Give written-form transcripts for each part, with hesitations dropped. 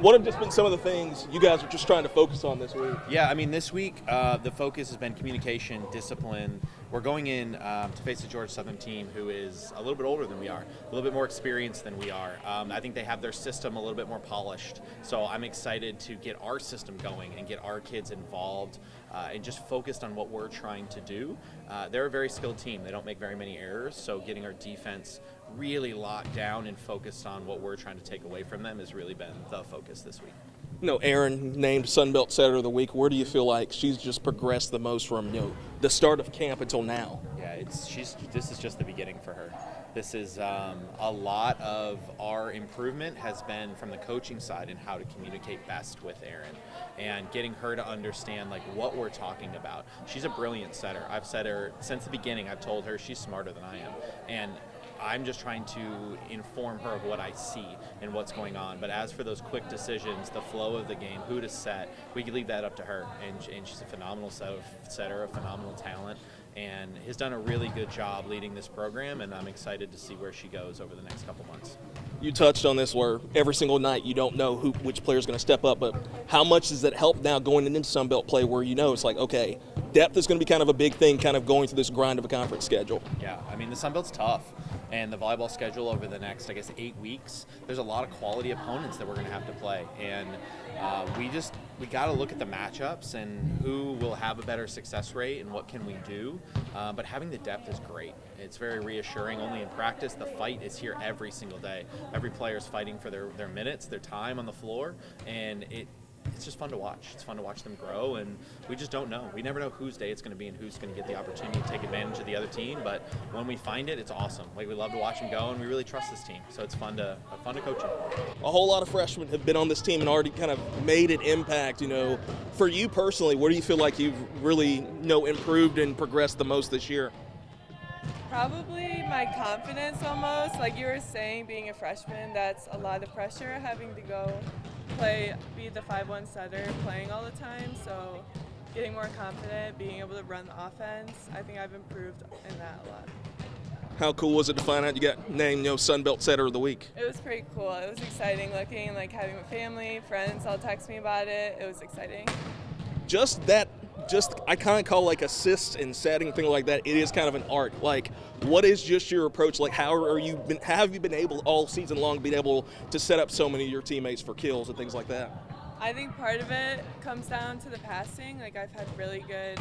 What have just been some of the things you guys are just trying to focus on this week? Yeah, I mean, this week the focus has been communication, discipline. We're going in to face a Georgia Southern team who is a little bit older than we are, a little bit more experienced than we are. I think they have their system a little bit more polished. So I'm excited to get our system going and get our kids involved and just focused on what we're trying to do. They're a very skilled team. They don't make very many errors, so getting our defense really locked down and focused on what we're trying to take away from them has really been the focus this week. You know, Erin named Sunbelt Setter of the Week. Where do you feel like she's just progressed the most from, the start of camp until now? Yeah, this is just the beginning for her. This is a lot of our improvement has been from the coaching side and how to communicate best with Erin and getting her to understand like what we're talking about. She's a brilliant setter. I've said her since the beginning. I've told her she's smarter than I am, and I'm just trying to inform her of what I see and what's going on. But as for those quick decisions, the flow of the game, who to set, we can leave that up to her. And she's a phenomenal setter, a phenomenal talent, and has done a really good job leading this program, and I'm excited to see where she goes over the next couple months. You touched on this where every single night you don't know which player is going to step up, but how much does that help now going into Sunbelt play where it's like, okay, depth is going to be kind of a big thing kind of going through this grind of a conference schedule? Yeah, I mean, the Sunbelt's tough. And the volleyball schedule over the next, 8 weeks, there's a lot of quality opponents that we're going to have to play. And we got to look at the matchups and who will have a better success rate and what can we do. But having the depth is great. It's very reassuring. Only in practice, the fight is here every single day. Every player is fighting for their minutes, their time on the floor, and it's just fun to watch. It's fun to watch them grow, and we just don't know. We never know whose day it's going to be and who's going to get the opportunity to take advantage of the other team, but when we find it, it's awesome. We love to watch them go, and we really trust this team, so it's fun to coach them. A whole lot of freshmen have been on this team and already kind of made an impact. For you personally, where do you feel like you've really improved and progressed the most this year? Probably my confidence almost. Like you were saying, being a freshman, that's a lot of pressure, having to go be the 5-1 setter, playing all the time. So getting more confident, being able to run the offense, I think I've improved in that a lot. How cool was it to find out you got named, Sunbelt Setter of the Week? It was pretty cool. It was exciting looking, like having my family, friends all text me about it. It was exciting. I kind of call like assists and setting, thing like that. It is kind of an art. Like, what is just your approach? Like, have you been able all season long been able to set up so many of your teammates for kills and things like that? I think part of it comes down to the passing. Like I've had really good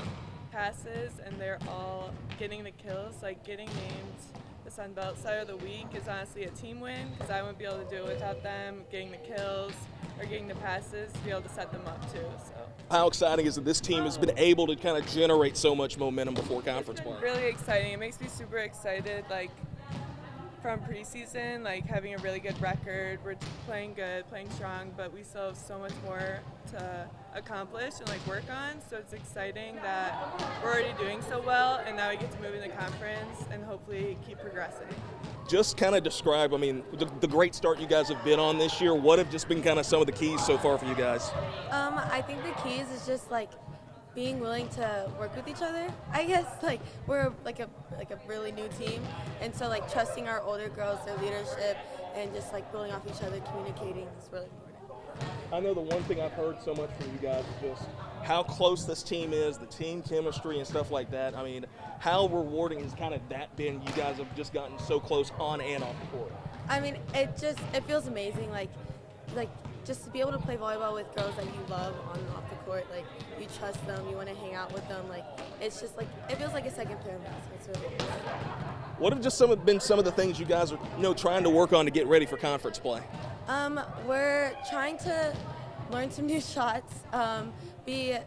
passes, and they're all getting the kills. Like getting named the Sunbelt Setter of the Week is honestly a team win because I wouldn't be able to do it without them getting the kills or getting the passes to be able to set them up too. So. How exciting is it this team has been able to kind of generate so much momentum before conference play? Really exciting. It makes me super excited, like from preseason, like having a really good record. We're playing good, playing strong, but we still have so much more to accomplish and like work on. So it's exciting that we're already doing so well, and now we get to move in the conference and hopefully keep progressing. Just kind of describe, the great start you guys have been on this year. What have just been kind of some of the keys so far for you guys? I think the keys is just like being willing to work with each other. I guess like we're like a really new team, and so like trusting our older girls, their leadership, and just like building off each other, communicating is really important. I know the one thing I've heard so much from you guys is just how close this team is, the team chemistry and stuff like that. How rewarding has kind of that been? You guys have just gotten so close on and off the court. It feels amazing. Like just to be able to play volleyball with girls that you love on and off the court. Like you trust them, you want to hang out with them. Like it's just like it feels like a second family. So it's really good. What have just been some of the things you guys are trying to work on to get ready for conference play? We're trying to learn some new shots. We're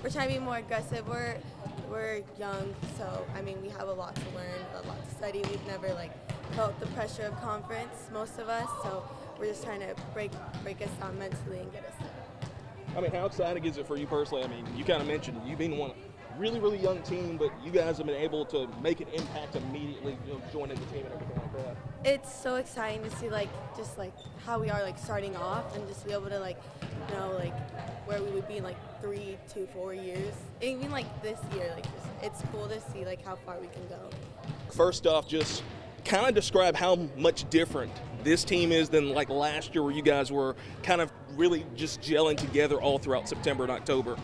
trying to be more aggressive. We're young, so we have a lot to learn, a lot to study. We've never felt the pressure of conference, most of us. So we're just trying to break us down mentally and get us there. How exciting is it for you personally? You kind of mentioned you being one really, really young team, but you guys have been able to make an impact immediately, joining the team and everything like that. It's so exciting to see just how we are starting off, and just be able to where we would be in 3 to 4 years. Even this year, it's cool to see how far we can go. First off, just kind of describe how much different this team is than like last year where you guys were kind of really just gelling together all throughout September and October?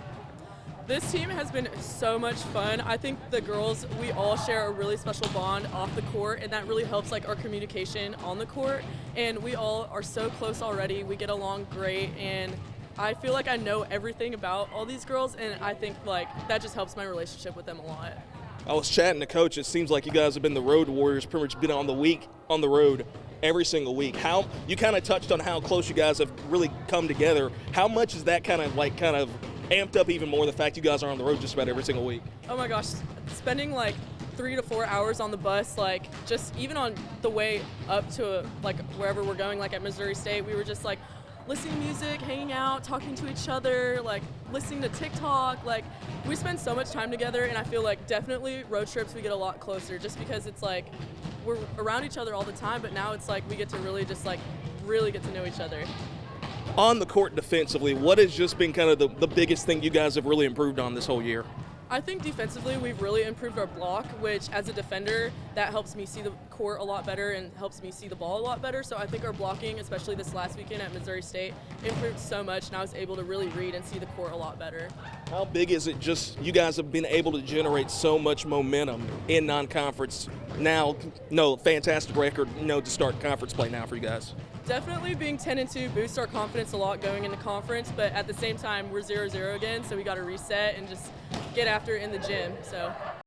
This team has been so much fun. I think the girls, we all share a really special bond off the court, and that really helps like our communication on the court. And we all are so close already. We get along great, and I feel like I know everything about all these girls, and I think like that just helps my relationship with them a lot. I was chatting to Coach. It seems like you guys have been the road warriors, pretty much been on the road every single week. How you kind of touched on how close you guys have really come together. How much is that kind of amped up even more the fact you guys are on the road just about every single week? Oh my gosh, spending like 3 to 4 hours on the bus, like just even on the way up to like wherever we're going, like at Missouri State, we were just like listening to music, hanging out, talking to each other, like listening to TikTok. Like we spend so much time together, and I feel like definitely road trips we get a lot closer just because it's like we're around each other all the time, but now it's like we get to really just like really get to know each other. On the court defensively, what has just been kind of the biggest thing you guys have really improved on this whole year? I think defensively we've really improved our block, which as a defender, that helps me see the court a lot better and helps me see the ball a lot better. So I think our blocking, especially this last weekend at Missouri State, improved so much, and I was able to really read and see the court a lot better. How big is it just you guys have been able to generate so much momentum in non-conference now? No, fantastic record, to start conference play now for you guys. Definitely being 10-2 boosts our confidence a lot going into conference, but at the same time we're 0-0 again, so we got to reset and just get after it in the gym. So